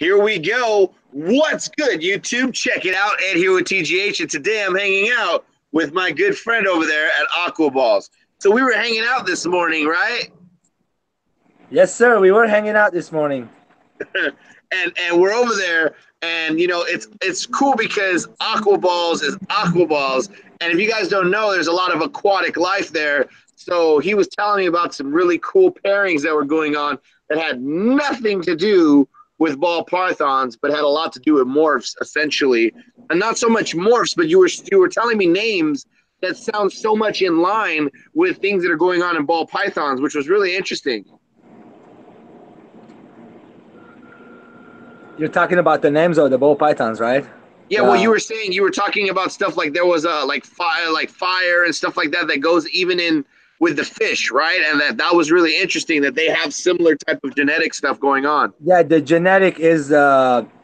Here we go. What's good, YouTube? Check it out. Ed here with TGH, and today I'm hanging out with my good friend over there at AQUA Balls. So we were hanging out this morning, right? Yes, sir. We were hanging out this morning. and we're over there, and you know it's cool because AQUA Balls is AQUA Balls, and if you guys don't know, there's a lot of aquatic life there. So he was telling me about some really cool pairings that were going on that had nothing to do with ball pythons, but had a lot to do with morphs, essentially, and not so much morphs. But you were telling me names that sound so much in line with things that are going on in ball pythons, which was really interesting. You're talking about the names of the ball pythons, right? Yeah, well, you were saying you were talking about stuff like there was like fire and stuff like that that goes even in with the fish, right? And that was really interesting that they have similar type of genetic stuff going on. Yeah, the genetic is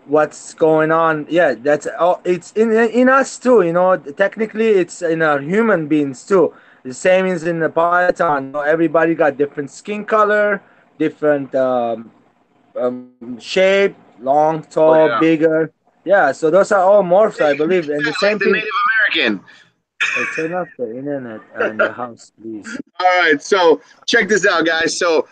what's going on. Yeah, that's all. It's in us too. You know, technically, it's in our human beings too. The same is in the python. You know, everybody got different skin color, different shape, long, tall, bigger. Yeah, so those are all morphs, I believe, and the same like the thing. Native American. Hey, turn off the internet in the house, please. All right, so check this out, guys. So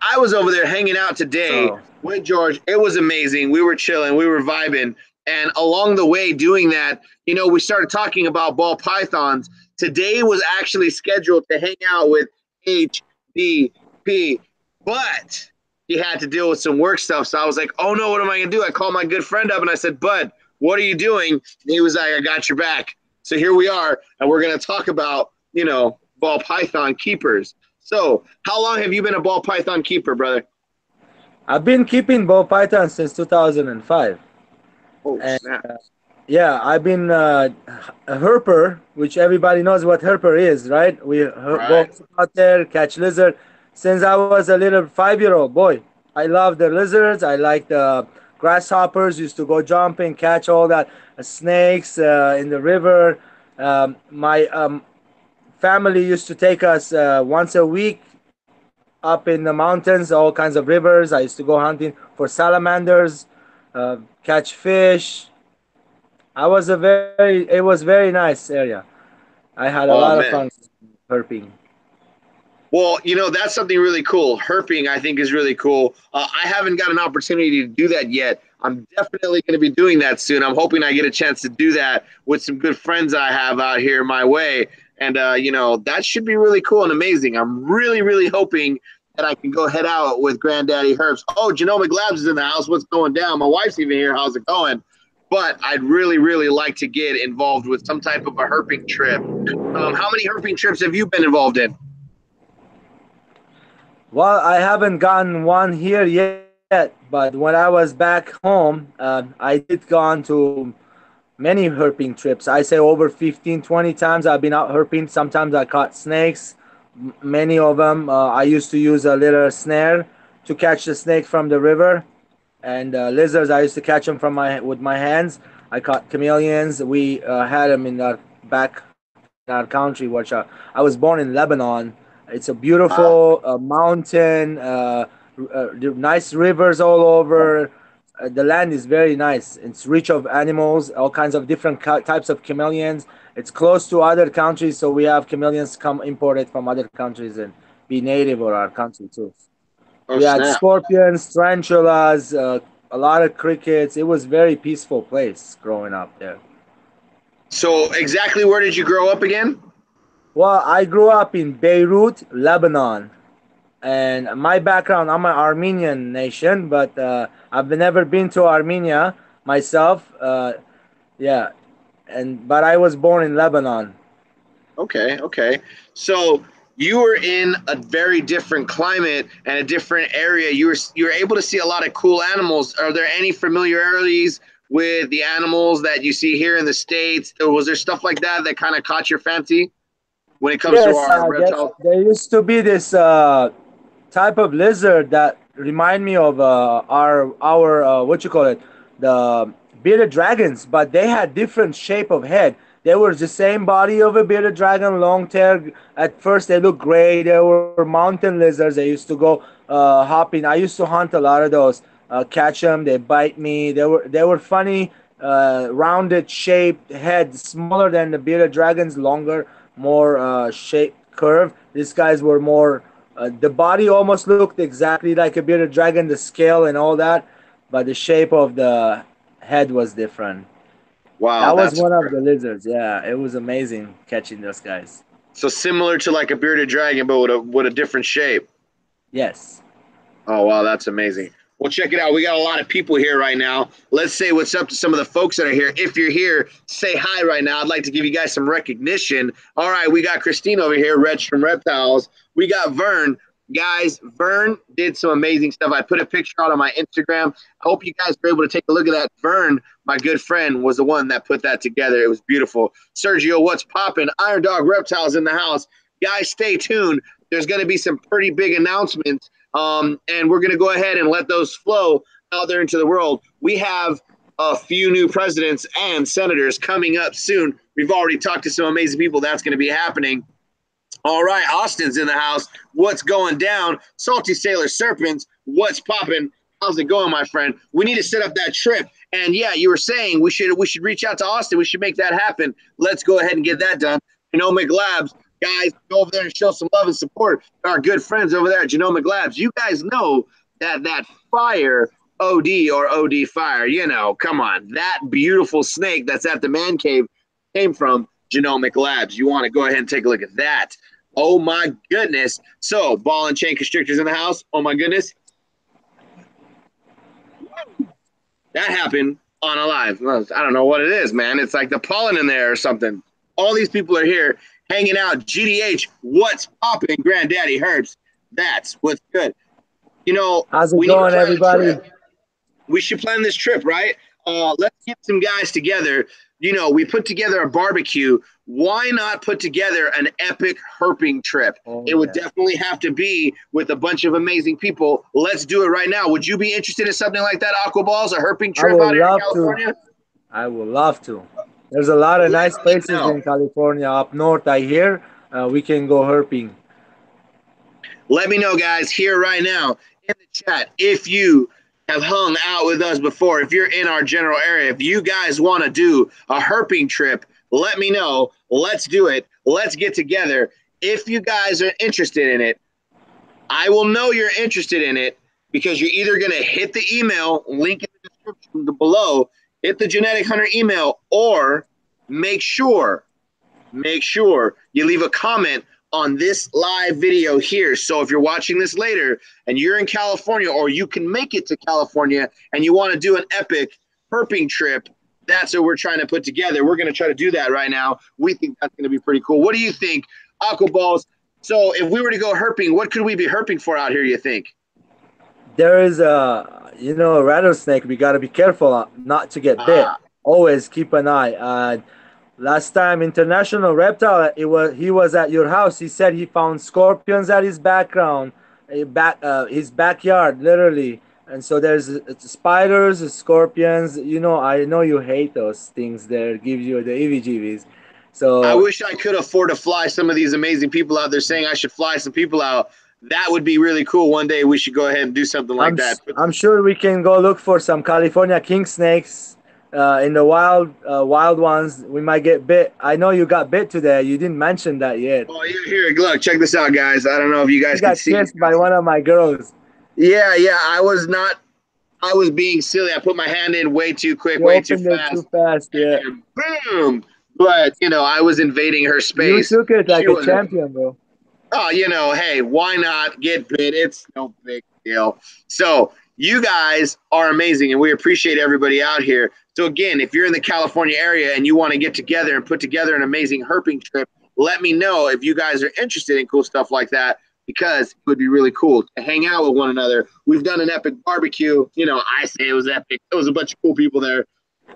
I was over there hanging out today with George. It was amazing. We were chilling, we were vibing, and along the way doing that, you know, we started talking about ball pythons. Today was actually scheduled to hang out with HDP, but he had to deal with some work stuff. So I was like, oh no, what am I gonna do? I called my good friend up and I said, Bud, what are you doing? And he was like, I got your back. So here we are, and we're gonna talk about, you know, ball python keepers. So how long have you been a ball python keeper, brother? I've been keeping ball pythons since 2005. Oh, and, snap. Yeah, I've been a herper, which everybody knows what herper is, right? We go out there, catch lizard. Since I was a little 5-year-old boy, I love the lizards. I like the grasshoppers. Used to go jumping, catch all that snakes in the river. My family used to take us once a week up in the mountains, all kinds of rivers. I used to go hunting for salamanders, catch fish. It was very nice area. I had a lot of fun herping. Well, you know, that's something really cool. Herping, I think, is really cool. I haven't got an opportunity to do that yet. I'm definitely going to be doing that soon. I'm hoping I get a chance to do that with some good friends I have out here my way. And, you know, that should be really cool and amazing. I'm really, really hoping that I can go head out with Granddaddy Herps. Oh, Genomic Labs is in the house. What's going down? My wife's even here. How's it going? But I'd really, really like to get involved with some type of a herping trip. How many herping trips have you been involved in? Well, I haven't gotten one here yet, but when I was back home, I did gone to many herping trips. I say over 15, 20 times I've been out herping. Sometimes I caught snakes, many of them. I used to use a little snare to catch the snake from the river. And lizards, I used to catch them with my hands. I caught chameleons. We had them in our back in our country, which I was born in Lebanon. It's a beautiful mountain, nice rivers all over. The land is very nice. It's rich of animals, all kinds of different types of chameleons. It's close to other countries, so we have chameleons come imported from other countries and be native of our country too. We had scorpions, tarantulas, a lot of crickets. It was a very peaceful place growing up there. So exactly where did you grow up again? Well, I grew up in Beirut, Lebanon. And my background, I'm an Armenian nation, but I've never been to Armenia myself. Yeah, but I was born in Lebanon. Okay, okay. So you were in a very different climate and a different area. You were able to see a lot of cool animals. Are there any familiarities with the animals that you see here in the States? Or was there stuff like that that kind of caught your fancy when it comes to our reptiles? There used to be this type of lizard that remind me of our what you call it, the bearded dragons, but they had different shape of head. They were the same body of a bearded dragon, long tail. At first, they looked gray. They were mountain lizards. They used to go hopping. I used to hunt a lot of those. catch them. They bite me. They were funny, rounded shaped head, smaller than the bearded dragons, longer, more shaped curve. These guys were more. The body almost looked exactly like a bearded dragon, the scale and all that, but the shape of the head was different. Wow, That was that's one of the lizards. Yeah, it was amazing catching those guys. so similar to like a bearded dragon, but with a different shape. Yes. Oh, wow, that's amazing. Well, check it out. We got a lot of people here right now. Let's say what's up to some of the folks that are here. If you're here, say hi right now. I'd like to give you guys some recognition. All right, we got Christine over here, Reg from Reptiles. We got Vern. Guys, Vern did some amazing stuff. I put a picture out on my Instagram. I hope you guys were able to take a look at that. Vern, my good friend, was the one that put that together. It was beautiful. Sergio, what's popping? Iron Dog Reptiles in the house. Guys, stay tuned. There's going to be some pretty big announcements. And we're going to go ahead and let those flow out there into the world. We have a few new presidents and senators coming up soon. We've already talked to some amazing people. That's going to be happening. All right, Austin's in the house. What's going down? Salty Sailor Serpents, what's popping? How's it going, my friend? We need to set up that trip. And yeah, you were saying we should reach out to Austin. We should make that happen. Let's go ahead and get that done. Genomic Labs. Guys, go over there and show some love and support to our good friends over there at Genomic Labs. You guys know that fire OD or OD fire, you know, come on. That beautiful snake that's at the man cave came from Genomic Labs. You want to go ahead and take a look at that. Oh, my goodness. So, ball and chain constrictors in the house. Oh, my goodness. That happened on a live. I don't know what it is, man. It's like the pollen in there or something. All these people are here hanging out. GDH, what's popping, Granddaddy Herbs? That's what's good. You know, How's it going, everybody? We should plan this trip, right? Let's get some guys together. You know, we put together a barbecue. Why not put together an epic herping trip? It would definitely have to be with a bunch of amazing people. Let's do it right now. Would you be interested in something like that, Aqua Balls, a herping trip out here in California? I would love to. There's a lot of nice places in California up north, I hear. We can go herping. Let me know, guys, here right now in the chat. If you have hung out with us before, if you're in our general area, if you guys want to do a herping trip, let me know. Let's do it. Let's get together. If you guys are interested in it, I will know you're interested in it because you're either going to hit the email, link in the description below, hit the Genetic Hunter email, or make sure you leave a comment on this live video here. So if you're watching this later and you're in California or you can make it to California and you want to do an epic herping trip, that's what we're trying to put together. We're going to try to do that right now. We think that's going to be pretty cool. What do you think, Aqua Balls? So if we were to go herping, what could we be herping for out here, you think? There is a rattlesnake. We got to be careful not to get bit. Always keep an eye. Last time, International Reptile, he was at your house. He said he found scorpions at his his backyard, literally. And so there's spiders, scorpions. You know, I know you hate those things. There give you the EVGVs. So I wish I could afford to fly some of these amazing people out there saying I should fly some people out. That would be really cool. One day we should go ahead and do something like that. I'm sure we can go look for some California king snakes. In the wild ones, we might get bit. I know you got bit today. You didn't mention that yet. Oh, yeah, here, look, check this out, guys. I don't know if you guys can see. You got kissed by one of my girls. Yeah, I was being silly. I put my hand in way too quick, way too fast. Yeah. And boom. But, you know, I was invading her space. You took it like a champion, bro. Oh, you know, hey, why not get bit? It's no big deal. So you guys are amazing, and we appreciate everybody out here. So, again, if you're in the California area and you want to get together and put together an amazing herping trip, let me know if you guys are interested in cool stuff like that, because it would be really cool to hang out with one another. We've done an epic barbecue. You know, I say it was epic. It was a bunch of cool people there.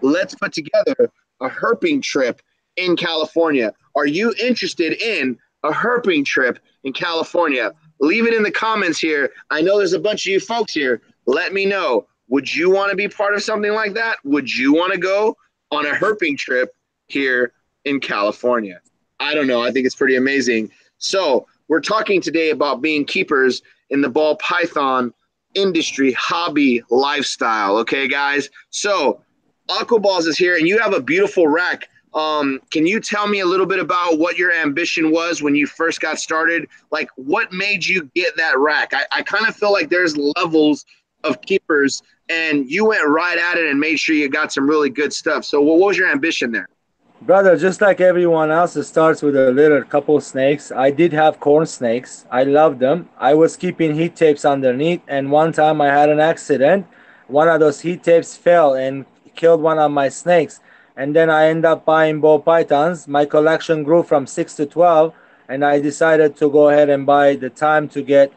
Let's put together a herping trip in California. Are you interested in a herping trip in California? Leave it in the comments here. I know there's a bunch of you folks here. Let me know. Would you want to be part of something like that? Would you want to go on a herping trip here in California? I don't know. I think it's pretty amazing. So we're talking today about being keepers in the ball python industry, hobby, lifestyle. Okay, guys. So Aquaballs is here, and you have a beautiful rack. Can you tell me a little bit about what your ambition was when you first got started? Like, what made you get that rack? I kind of feel like there's levels of keepers, and you went right at it and made sure you got some really good stuff. So what was your ambition there? Brother, just like everyone else, it starts with a little couple snakes. I did have corn snakes. I loved them. I was keeping heat tapes underneath, and one time I had an accident. One of those heat tapes fell and killed one of my snakes. And then I ended up buying ball pythons. My collection grew from 6 to 12, and I decided to go ahead and buy the time to get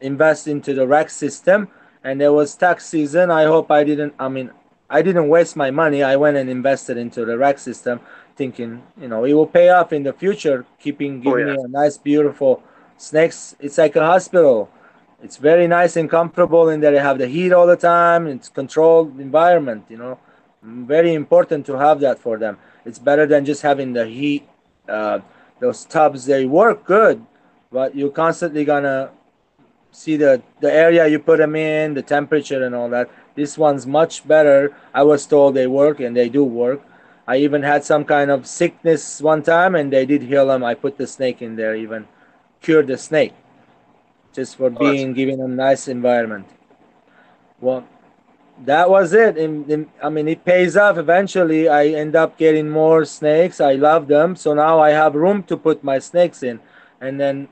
invest into the rack system. And it was tax season. I didn't waste my money. I went and invested into the rack system, thinking, it will pay off in the future, giving me a nice, beautiful snakes. It's like a hospital. It's very nice and comfortable in there. They have the heat all the time. It's controlled environment, Very important to have that for them. It's better than just having the heat. Those tubs, they work good, but you're constantly gonna see the area you put them in, the temperature and all that. This one's much better. I was told they work, and they do work. I even had some kind of sickness one time, and they did heal them. I put the snake in there, even cured the snake, just for giving them nice environment. Well, that was it. It pays off eventually. I end up getting more snakes. I love them. So now I have room to put my snakes in. And then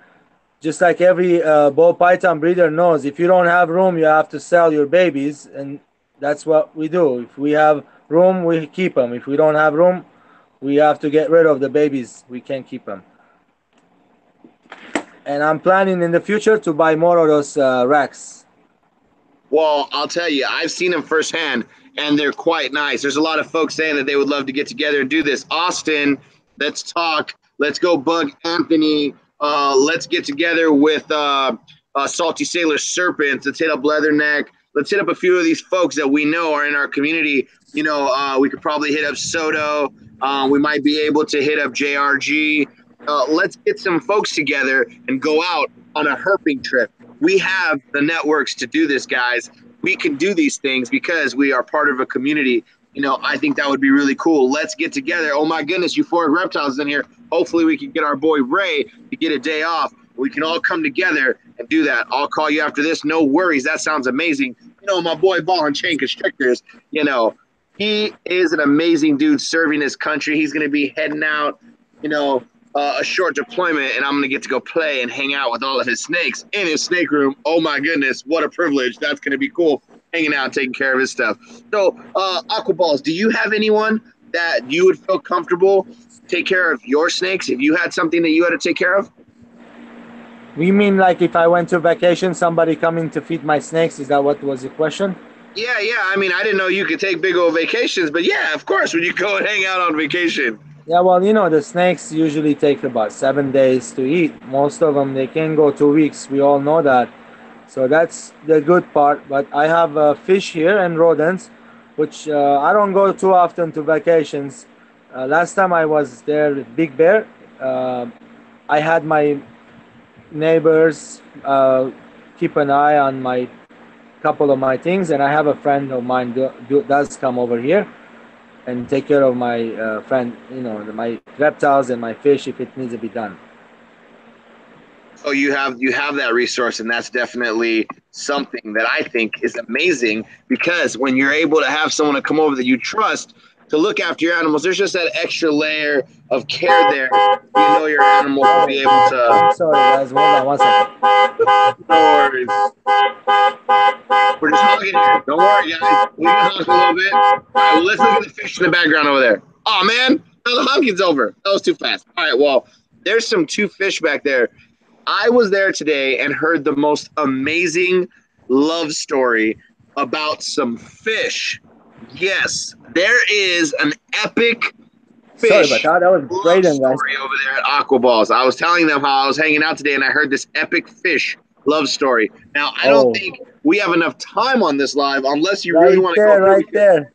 just like every ball python breeder knows, if you don't have room, you have to sell your babies, and that's what we do. If we have room, we keep them. If we don't have room, we have to get rid of the babies. We can't keep them. And I'm planning in the future to buy more of those racks. Well, I'll tell you, I've seen them firsthand, and they're quite nice. There's a lot of folks saying that they would love to get together and do this. Austin, let's talk. Let's go bug Anthony. Let's get together with Salty Sailor Serpents. Let's hit up Leatherneck. Let's hit up a few of these folks that we know are in our community. We could probably hit up Soto. We might be able to hit up JRG. Let's get some folks together and go out on a herping trip. We have the networks to do this, guys. We can do these things because we are part of a community. I think that would be really cool. Let's get together. Oh my goodness, Euphoric Reptiles in here. Hopefully we can get our boy Ray to get a day off. We can all come together and do that. I'll call you after this. No worries. That sounds amazing. My boy Ball and Chain Constrictors, he is an amazing dude serving his country. He's going to be heading out, a short deployment, and I'm going to get to go play and hang out with all of his snakes in his snake room. Oh my goodness, what a privilege. That's going to be cool. Hanging out, taking care of his stuff. So, Aquaballs, do you have anyone that you would feel comfortable take care of your snakes if you had something that you had to take care of? You mean like if I went to vacation, somebody coming to feed my snakes? Is that what was your question? Yeah. I didn't know you could take big old vacations, but yeah, of course, when you go and hang out on vacation. Yeah, well, the snakes usually take about 7 days to eat. Most of them, they can go 2 weeks. We all know that. So that's the good part. But I have fish here and rodents, which I don't go too often to vacations. Last time I was there with Big Bear, I had my neighbors keep an eye on my couple of my things, and I have a friend of mine does come over here and take care of my friend, my reptiles and my fish if it needs to be done. So you have that resource, and that's definitely something that I think is amazing, because when you're able to have someone to come over that you trust to look after your animals, there's just that extra layer of care there. Your animal will be able to. I'm sorry, guys. Hold on 1 second. No worries. We're just hugging here. Don't worry, guys. We can hug a little bit. All right, well, let's look at the fish in the background over there. Oh, man. Now the hugging's over. That was too fast. All right, well, there's two fish back there. I was there today and heard the most amazing love story about some fish. Yes, there is an epic fish that was great story over there at Aquaballs. I was telling them how I was hanging out today and I heard this epic fish love story. Now, I don't think we have enough time on this live unless you really want to go right there.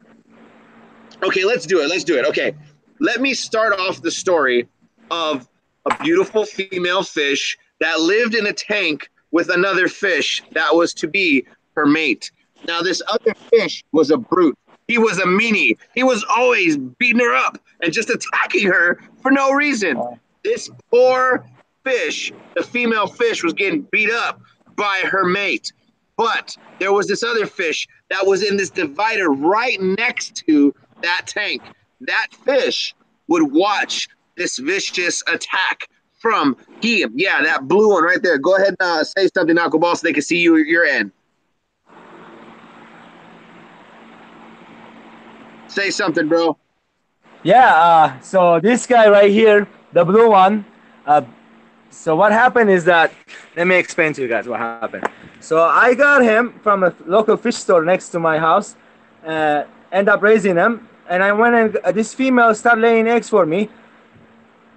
Okay, let's do it. Okay, let me start off the story of a beautiful female fish that lived in a tank with another fish that was to be her mate. Now, this other fish was a brute. He was a meanie. He was always beating her up and just attacking her for no reason. This poor fish, the female fish, was getting beat up by her mate. But there was this other fish that was in this divider right next to that tank. That fish would watch this vicious attack from him. Yeah, that blue one right there. Go ahead and say something, Knuckleball, so they can see you at your end. Say something, bro. Yeah, so this guy right here, the blue one, so what happened is that, let me explain to you guys what happened. So I got him from a local fish store next to my house, end up raising him, and I went and this female started laying eggs for me,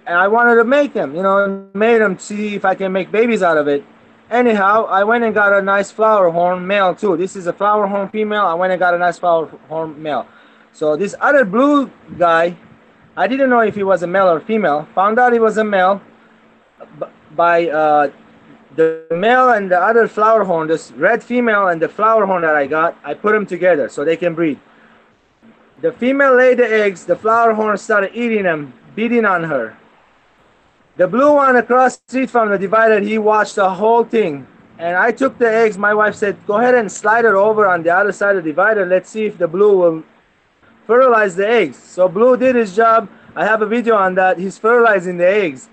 and I wanted to make them, you know, made them, see if I can make babies out of it. Anyhow, I went and got a nice flower horn male too. This is a flower horn female. I went and got a nice flower horn male. So this other blue guy, I didn't know if he was a male or female. Found out he was a male by the male and the other flower horn, this red female and the flower horn that I got, I put them together so they can breed. The female laid the eggs, the flower horn started eating them, beating on her. The blue one across the street from the divider, he watched the whole thing. And I took the eggs, my wife said, go ahead and slide it over on the other side of the divider. Let's see if the blue will fertilize the eggs. So blue did his job. I have a video on that. He's fertilizing the eggs.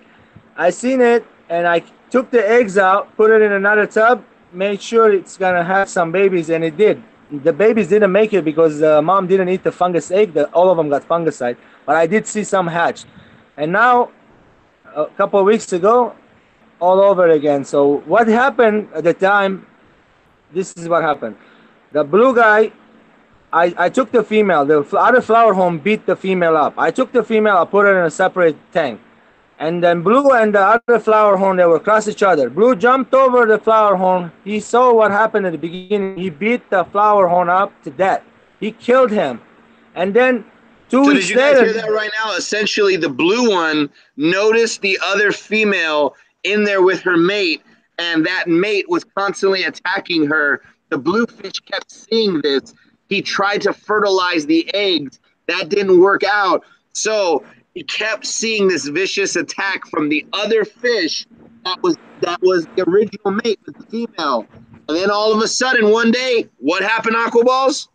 I seen it and I took the eggs out, put it in another tub, made sure it's gonna have some babies, and it did. The babies didn't make it because the mom didn't eat the fungus egg. All of them got fungicide, but I did see some hatch. And now, a couple of weeks ago, all over again. So what happened at the time, this is what happened. The blue guy, I took the female, the other flower horn beat the female up. I took the female, I put her in a separate tank. And then blue and the other flower horn, they were across each other. Blue jumped over the flower horn. He saw what happened at the beginning. He beat the flower horn up to death. He killed him. And then 2 weeks later... So did you guys hear that right now? Essentially, the blue one noticed the other female in there with her mate, and that mate was constantly attacking her. The blue fish kept seeing this. He tried to fertilize the eggs. That didn't work out. So he kept seeing this vicious attack from the other fish that was the original mate with the female. And then all of a sudden, one day, what happened, Aquaballs?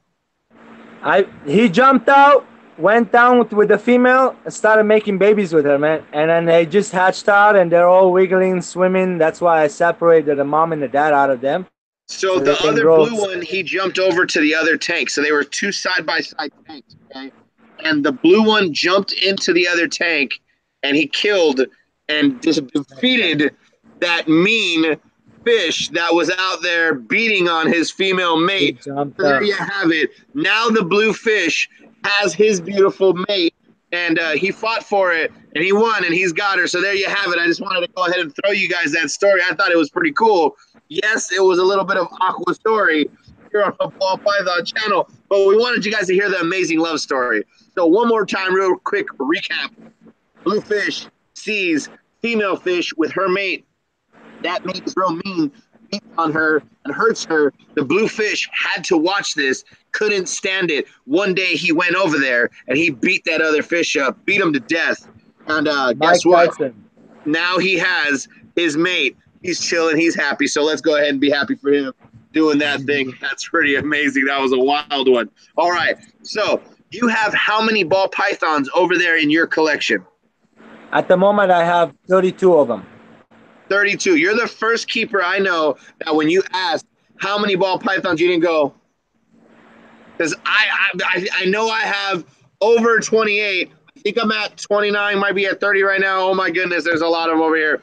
He jumped out, went down with the female, and started making babies with her, man. And then they just hatched out, and they're all wiggling, swimming. That's why I separated the mom and the dad out of them. So the other blue one, he jumped over to the other tank. So they were two side-by-side tanks, okay? And the blue one jumped into the other tank, and he killed and just defeated that mean fish that was out there beating on his female mate. So there you have it. Now the blue fish has his beautiful mate, and he fought for it, and he won, and he's got her. So there you have it. I just wanted to go ahead and throw you guys that story. I thought it was pretty cool. Yes, it was a little bit of aqua story here on the Ball Python channel, but we wanted you guys to hear the amazing love story. So one more time, real quick recap. Blue fish sees female fish with her mate. That mate is real mean, beats on her and hurts her. The blue fish had to watch this, couldn't stand it. One day he went over there and he beat that other fish up, beat him to death. And guess what? Now he has his mate. He's chilling. He's happy. So let's go ahead and be happy for him doing that thing. That's pretty amazing. That was a wild one. All right. So you have how many ball pythons over there in your collection? At the moment, I have 32 of them. 32. You're the first keeper I know that when you asked how many ball pythons, you didn't go. Because I know I have over 28. I think I'm at 29, might be at 30 right now. Oh my goodness, there's a lot of them over here.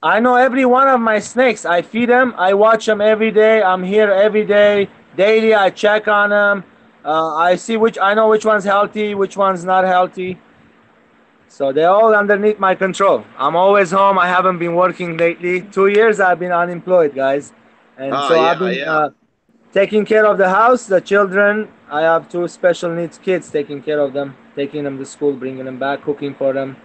I know every one of my snakes. I feed them. I watch them every day. I'm here every day. Daily, I check on them. I know which one's healthy, which one's not healthy. So they're all underneath my control. I'm always home. I haven't been working lately. 2 years I've been unemployed, guys. And I've been taking care of the house, the children. I have 2 special needs kids, taking care of them, taking them to school, bringing them back, cooking for them.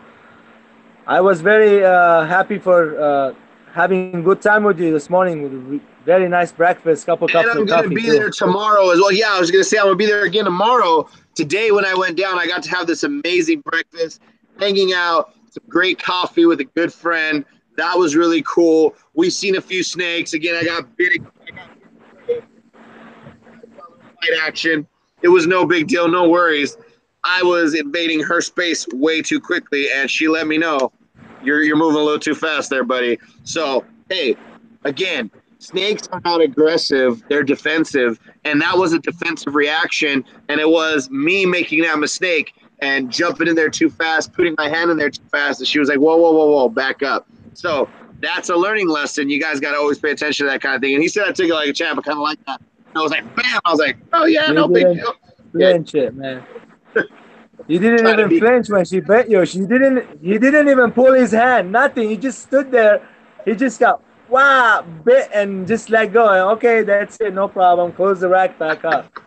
I was very happy for having a good time with you this morning with a very nice breakfast, couple And cups I'm of going to coffee be too. there tomorrow as well. Yeah, I was going to say I'm going to be there again tomorrow. Today, when I went down, I got to have this amazing breakfast, hanging out, some great coffee with a good friend. That was really cool. We've seen a few snakes. Again, I got bit. Fight action. It was no big deal, no worries. I was invading her space way too quickly, and she let me know you're moving a little too fast there, buddy. So, hey, again, snakes are not aggressive, they're defensive, and that was a defensive reaction, and it was me making that mistake and jumping in there too fast, putting my hand in there too fast, and she was like, whoa, whoa, whoa, whoa, back up. So that's a learning lesson. You guys got to always pay attention to that kind of thing. And he said I took it like a champ. I kind of like that. And I was like, bam. I was like, oh, yeah, You no big didn't deal. flinch it, man. You didn't Trying to even be flinch when she bit you. He didn't even pull his hand. Nothing. He just stood there. He just got wow, bit and just let go. Okay, that's it. No problem. Close the rack back up.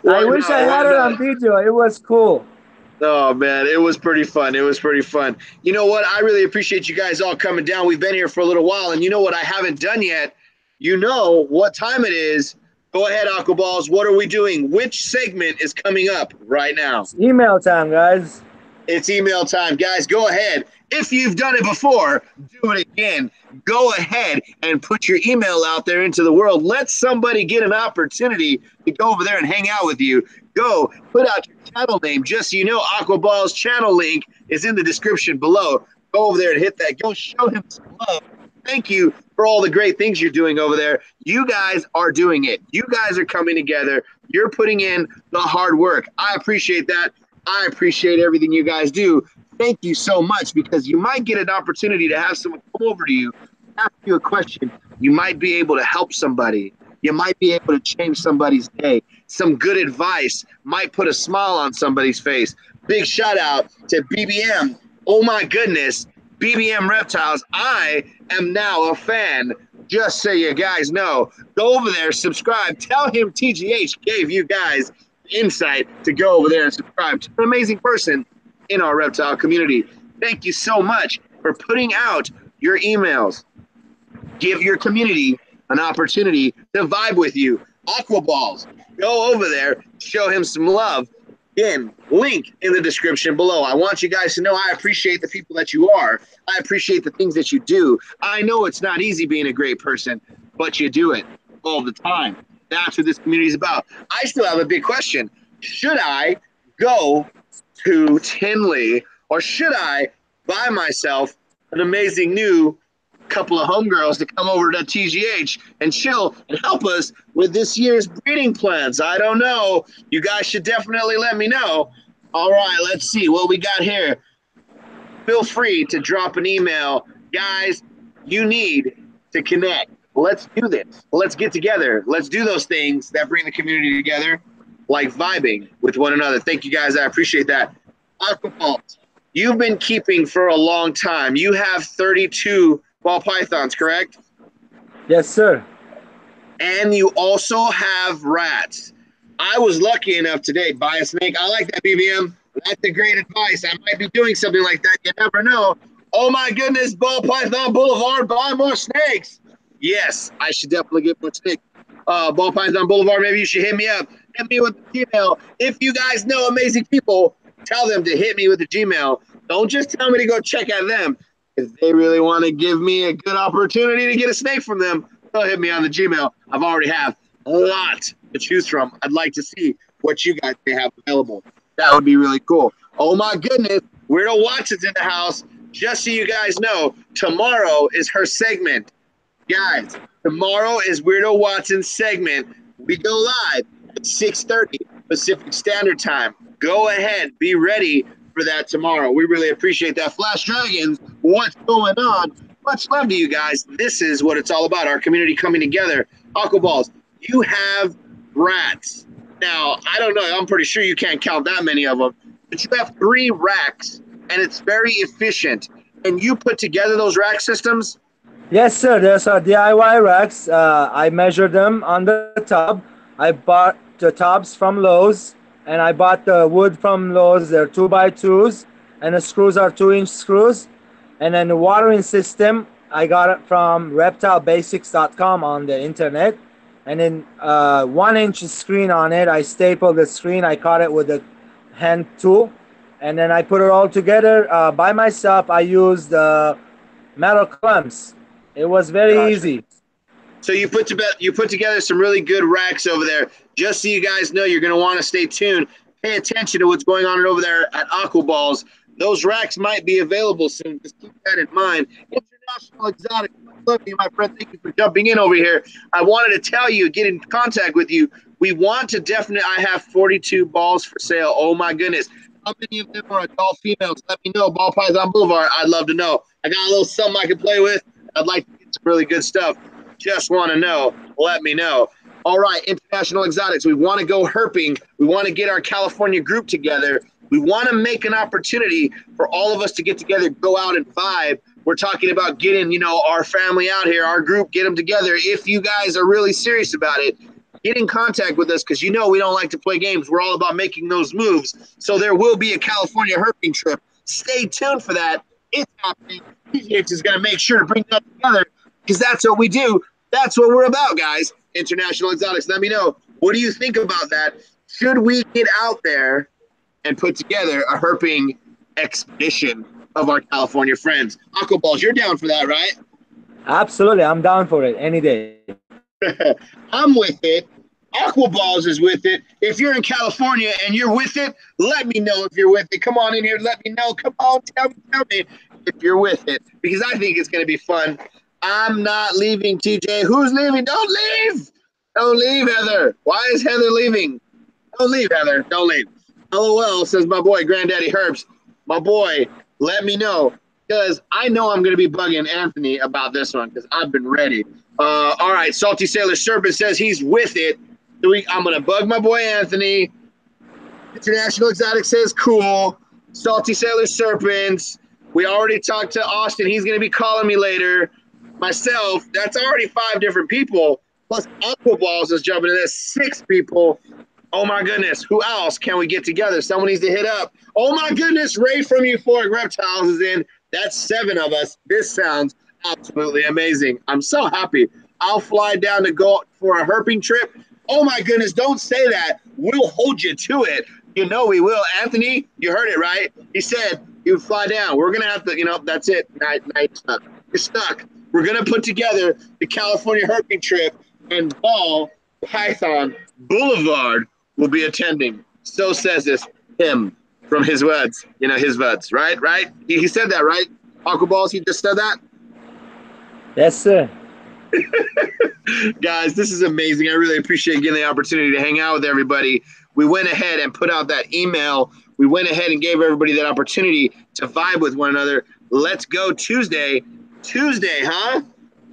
I wish I had it on video. It was cool. Oh, man, it was pretty fun. It was pretty fun. You know what? I really appreciate you guys all coming down. We've been here for a little while, and you know what I haven't done yet? You know what time it is. Go ahead, Aquaballs. What are we doing? Which segment is coming up right now? It's email time, guys. It's email time. Guys, go ahead. If you've done it before, do it again. Go ahead and put your email out there into the world. Let somebody get an opportunity to go over there and hang out with you. Go put out your channel name. Just so you know, Aquaball's channel link is in the description below. Go over there and hit that. Go show him some love. Thank you for all the great things you're doing over there. You guys are doing it. You guys are coming together. You're putting in the hard work. I appreciate that. I appreciate everything you guys do. Thank you so much, because you might get an opportunity to have someone come over to you, ask you a question. You might be able to help somebody. You might be able to change somebody's day. Some good advice might put a smile on somebody's face. Big shout out to BBM. Oh my goodness, BBM Reptiles. I am now a fan. Just so you guys know, go over there, subscribe. Tell him TGH gave you guys insight to go over there and subscribe to an amazing person in our reptile community. Thank you so much for putting out your emails. Give your community an opportunity to vibe with you. Aquaballs, go over there, show him some love. Again, link in the description below. I want you guys to know I appreciate the people that you are. I appreciate the things that you do. I know it's not easy being a great person, but you do it all the time. That's what this community is about. I still have a big question. Should I go to Tinley, or should I buy myself an amazing new couple of homegirls to come over to TGH and chill and help us with this year's breeding plans? I don't know. You guys should definitely let me know. All right, let's see what we got here. Feel free to drop an email. Guys, you need to connect. Let's do this. Let's get together. Let's do those things that bring the community together, like vibing with one another. Thank you, guys. I appreciate that. Aquaballs, you've been keeping for a long time. You have 32 ball pythons, correct? Yes, sir. And you also have rats. I was lucky enough today, buy a snake. I like that, BBM. That's a great advice. I might be doing something like that. You never know. Oh, my goodness, Ball Python Boulevard, buy more snakes. Yes, I should definitely get more snakes. Ball Python Boulevard, maybe you should hit me up. Hit me with the Gmail. If you guys know amazing people, tell them to hit me with the Gmail. Don't just tell me to go check out them. If they really want to give me a good opportunity to get a snake from them, they'll hit me on the Gmail. I've already have a lot to choose from. I'd like to see what you guys may have available. That would be really cool. Oh, my goodness. Weirdo Watson's in the house. Just so you guys know, tomorrow is her segment. Guys, tomorrow is Weirdo Watson's segment. We go live at 6:30 Pacific Standard Time. Go ahead. Be ready for that tomorrow. We really appreciate that. Flash Dragons, what's going on? Much love to you guys. This is what it's all about, our community coming together. Aquaballs, you have rats. Now, I don't know. I'm pretty sure you can't count that many of them. But you have 3 racks, and it's very efficient. And you put together those rack systems? Yes, sir. There's our DIY racks. I measured them on the tub. I bought the tubs from Lowe's, and I bought the wood from Lowe's. They're 2x2s, and the screws are 2-inch screws. And then the watering system, I got it from reptilebasics.com on the internet. And then 1 inch screen on it. I stapled the screen. I caught it with a hand tool. And then I put it all together by myself. I used metal clamps. It was very Gotcha. easy. So you put together some really good racks over there. Just so you guys know, you're going to want to stay tuned. Pay attention to what's going on over there at Aqua Balls. Those racks might be available soon. Just keep that in mind. International Exotics, love you, my friend. Thank you for jumping in over here. I wanted to tell you, get in contact with you. We want to definitely. I have 42 balls for sale. Oh my goodness. How many of them are adult females? Let me know. Ball Python Boulevard. I'd love to know. I got a little something I can play with. I'd like to get some really good stuff. Just want to know. Let me know. All right, International Exotics. We want to go herping. We want to get our California group together. We want to make an opportunity for all of us to get together, go out and vibe. We're talking about getting, our family out here, our group, get them together. If you guys are really serious about it, get in contact with us because we don't like to play games. We're all about making those moves. So there will be a California herping trip. Stay tuned for that. It's happening. TGH is going to make sure to bring that together because that's what we do. That's what we're about, guys. International Exotics. Let me know. What do you think about that? Should we get out there and put together a herping expedition of our California friends? Aqua Balls, you're down for that, right? Absolutely. I'm down for it any day. I'm with it. Aqua Balls is with it. If you're in California and you're with it, let me know if you're with it. Come on in here. Let me know. Come on. Tell me if you're with it because I think it's going to be fun. I'm not leaving, TJ. Who's leaving? Don't leave. Don't leave, Heather. Why is Heather leaving? Don't leave, Heather. Don't leave. LOL, says my boy, Granddaddy Herbs. My boy, let me know because I know I'm going to be bugging Anthony about this one because I've been ready. All right, Salty Sailor Serpent says he's with it. I'm going to bug my boy Anthony. International Exotic says cool. Salty Sailor Serpents. We already talked to Austin. He's going to be calling me later. Myself, that's already 5 different people. Plus Aqua Balls is jumping in. That's 6 people. Oh my goodness. Who else can we get together? Someone needs to hit up. Oh my goodness. Ray from Euphoric Reptiles is in. That's 7 of us. This sounds absolutely amazing. I'm so happy. I'll fly down to go for a herping trip. Oh my goodness. Don't say that. We'll hold you to it. We will. Anthony, you heard it, right? He said he would fly down. We're going to have to, that's it. Night stuck. You're stuck. We're going to put together the California herping trip and Ball Python Boulevard will be attending. So says him from his words. His words, right? Right? He said that, right? Aqua Balls, he just said that? Yes, sir. Guys, this is amazing. I really appreciate getting the opportunity to hang out with everybody. We went ahead and put out that email. We went ahead and gave everybody that opportunity to vibe with one another. Let's go Tuesday. Tuesday, huh?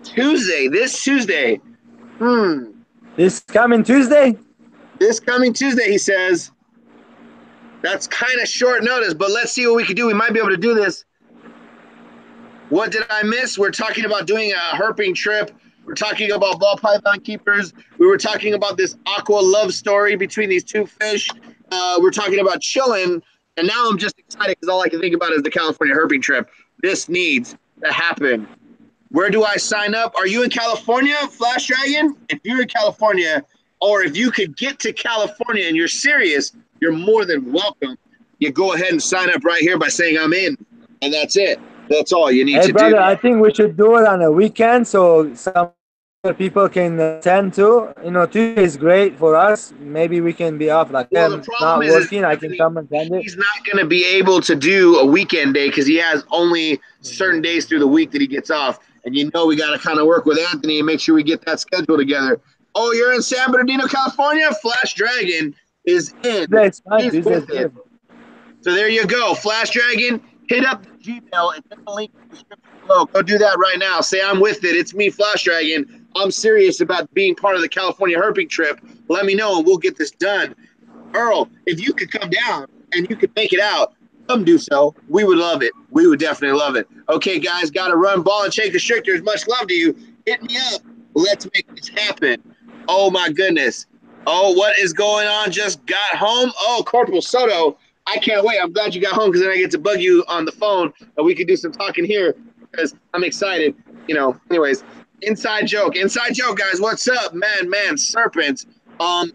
This Tuesday. This coming Tuesday? This coming Tuesday, he says. That's kind of short notice, but let's see what we can do. We might be able to do this. What did I miss? We're talking about doing a herping trip. We're talking about ball python keepers. We were talking about this aqua love story between these 2 fish. We're talking about chilling, and now I'm just excited because all I can think about is the California herping trip. This needs to happen. Where do I sign up? Are you in California, Flash Dragon? If you're in California, or if you could get to California and you're serious, you're more than welcome. You go ahead and sign up right here by saying I'm in, and that's it. That's all you need to brother, do. I think we should do it on a weekend so some other people can attend too. Tuesday is great for us. Maybe we can be off like them not working. I can come and attend it. He's not going to be able to do a weekend day because he has only certain days through the week that he gets off. And we got to kind of work with Anthony and make sure we get that schedule together. Oh, you're in San Bernardino, California? Flash Dragon is in. He's with it. So there you go. Flash Dragon, hit up the Gmail and hit the link in the description below. Go do that right now. Say I'm with it. It's me, Flash Dragon. I'm serious about being part of the California herping trip. Let me know and we'll get this done. Earl, if you could come down and you could make it out, come do so. We would love it. We would definitely love it. Okay, guys, got to run. Ball and Shake Constrictors. Much love to you. Hit me up. Let's make this happen. Oh, my goodness. Oh, what is going on? Just got home. Oh, Corporal Soto. I can't wait. I'm glad you got home because then I get to bug you on the phone and we can do some talking here because I'm excited. you know, anyways, inside joke, guys. What's up, man, serpents?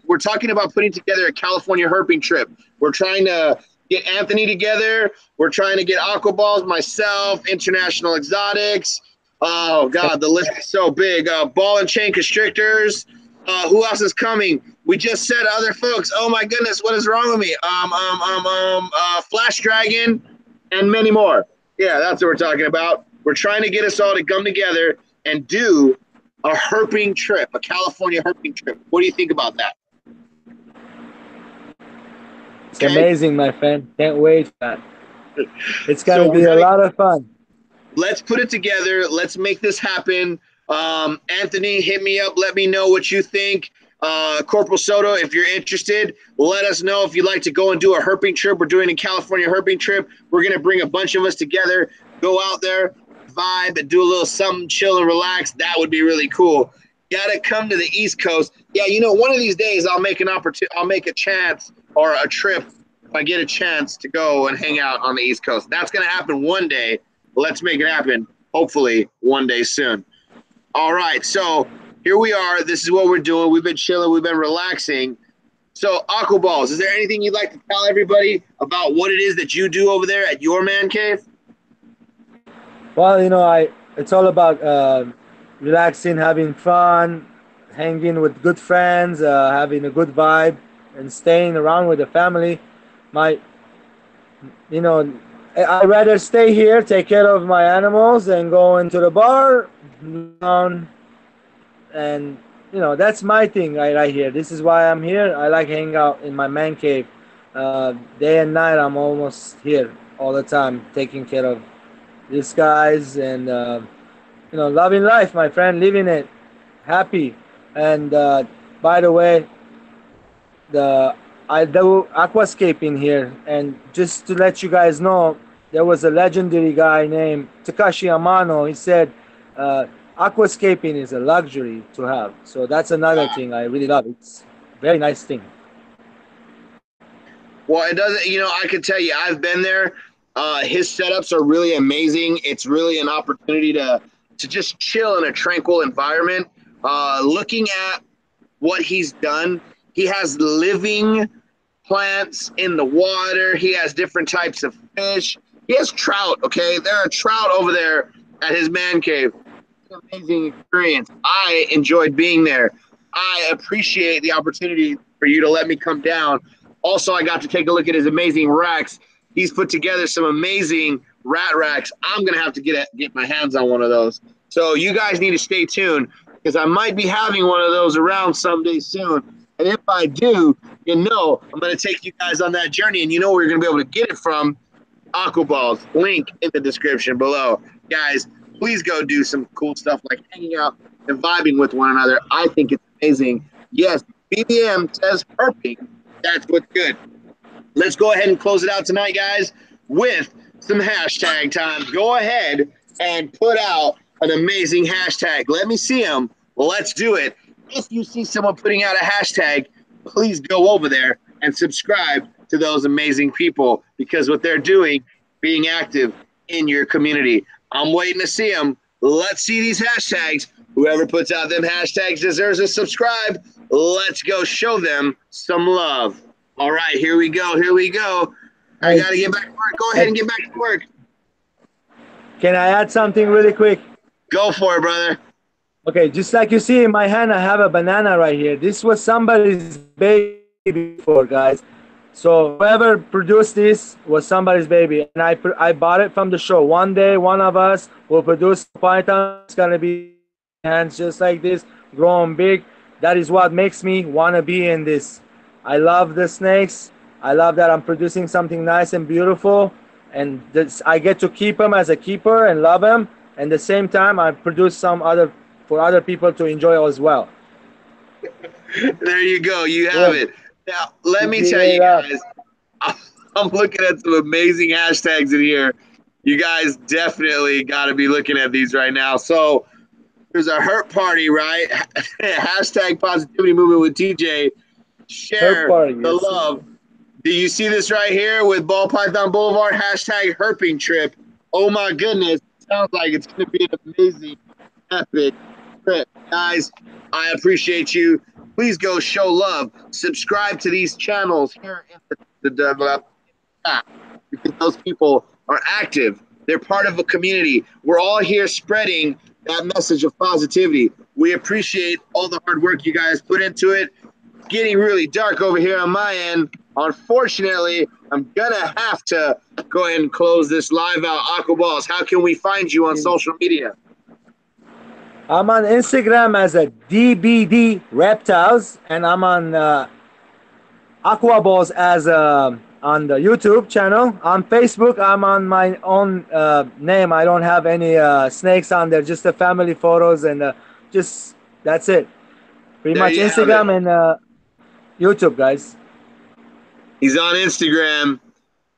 We're talking about putting together a California herping trip. We're trying to get Anthony together. We're trying to get Aqua Balls, myself, International Exotics. Oh God, the list is so big. Ball and chain constrictors. Who else is coming? We just said other folks. Oh my goodness, what is wrong with me? Flash Dragon, and many more. Yeah, that's what we're talking about. We're trying to get us all to come together and do a herping trip, a California herping trip. What do you think about that? It's amazing, my friend. Can't wait for that. It's going to be a lot of fun. Let's put it together. Let's make this happen. Anthony, hit me up. Let me know what you think. Corporal Soto, if you're interested, let us know if you'd like to go and do a herping trip. We're doing a California herping trip. We're going to bring a bunch of us together, go out there, vibe, and do a little something, chill and relax. That would be really cool. Gotta come to the East Coast. Yeah, you know, one of these days I'll make an opportunity. I'll make a chance or a trip if I get a chance to go and hang out on the East Coast. That's going to happen one day. Let's make it happen, hopefully, one day soon. All right, so here we are. This is what we're doing. We've been chilling. We've been relaxing. So, Aqua Balls, is there anything you'd like to tell everybody about what it is that you do over there at your man cave? Well, you know, it's all about relaxing, having fun, hanging with good friends, having a good vibe, and staying around with the family. You know, I'd rather stay here, take care of my animals, and go into the bar, down, and you know, that's my thing right here. This is why I'm here. I like hanging out in my man cave. Day and night, I'm almost here all the time, taking care of these guys and you know, loving life, my friend, living it, happy. And by the way, I do aquascaping here, and just to let you guys know, there was a legendary guy named Takashi Amano. He said aquascaping is a luxury to have. So that's another thing I really love. It's a very nice thing. Well, it doesn't, you know, I can tell you, I've been there. His setups are really amazing. It's really an opportunity to just chill in a tranquil environment. Looking at what he's done, he has living plants in the water. He has different types of fish. He has trout, okay? There are trout over there at his man cave. It's an amazing experience. I enjoyed being there. I appreciate the opportunity for you to let me come down. Also, I got to take a look at his amazing racks. He's put together some amazing rat racks. I'm going to have to get my hands on one of those. So you guys need to stay tuned because I might be having one of those around someday soon. And if I do, you know, I'm going to take you guys on that journey. And you know where you're going to be able to get it from. Aqua Balls, link in the description below. Guys, please go do some cool stuff like hanging out and vibing with one another. I think it's amazing. Yes, BBM says herping. That's what's good. Let's go ahead and close it out tonight, guys, with some hashtag time. Go ahead and put out an amazing hashtag. Let me see them. Let's do it. If you see someone putting out a hashtag, please go over there and subscribe to those amazing people because what they're doing, being active in your community. I'm waiting to see them. Let's see these hashtags. Whoever puts out them hashtags deserves a subscribe. Let's go show them some love. All right, here we go. Here we go. I got to get back to work. Go ahead and get back to work. Can I add something really quick? Go for it, brother. Okay, just like you see in my hand, I have a banana right here. This was somebody's baby before, guys. So whoever produced this was somebody's baby. And I bought it from the show. One day, one of us will produce a python. It's going to be hands just like this, growing big. That is what makes me want to be in this. I love the snakes. I love that I'm producing something nice and beautiful. And I get to keep them as a keeper and love them. And at the same time, I produce some other for other people to enjoy as well. There you go. You have it. Now, let me tell you guys, I'm looking at some amazing hashtags in here. You guys definitely got to be looking at these right now. So there's a hurt party, right? Hashtag positivity movement with TJ. Share the love. Do you see this right here with Ball Python Boulevard? Hashtag herping trip. Oh my goodness. Sounds like it's going to be an amazing epic trip. Guys, I appreciate you. Please go show love. Subscribe to these channels here in the chat, because those people are active. They're part of a community. We're all here spreading that message of positivity. We appreciate all the hard work you guys put into it. It's getting really dark over here on my end. Unfortunately, I'm gonna have to go ahead and close this live out. Aqua Balls, how can we find you on social media? I'm on Instagram as a DBD Reptiles, and I'm on Aqua Balls as on the YouTube channel. On Facebook, I'm on my own name. I don't have any snakes on there, just the family photos, and just that's it. Pretty much Instagram and YouTube, guys. He's on Instagram.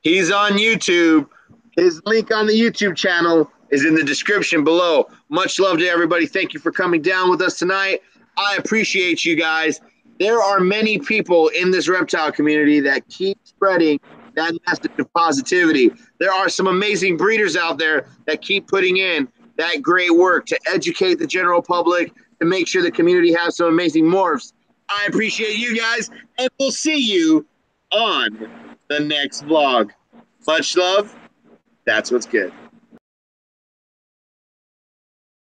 He's on YouTube. His link on the YouTube channel is in the description below. Much love to everybody. Thank you for coming down with us tonight. I appreciate you guys. There are many people in this reptile community that keep spreading that message of positivity. There are some amazing breeders out there that keep putting in that great work to educate the general public, to make sure the community has some amazing morphs. I appreciate you guys, and we'll see you on the next vlog. Much love. That's what's good.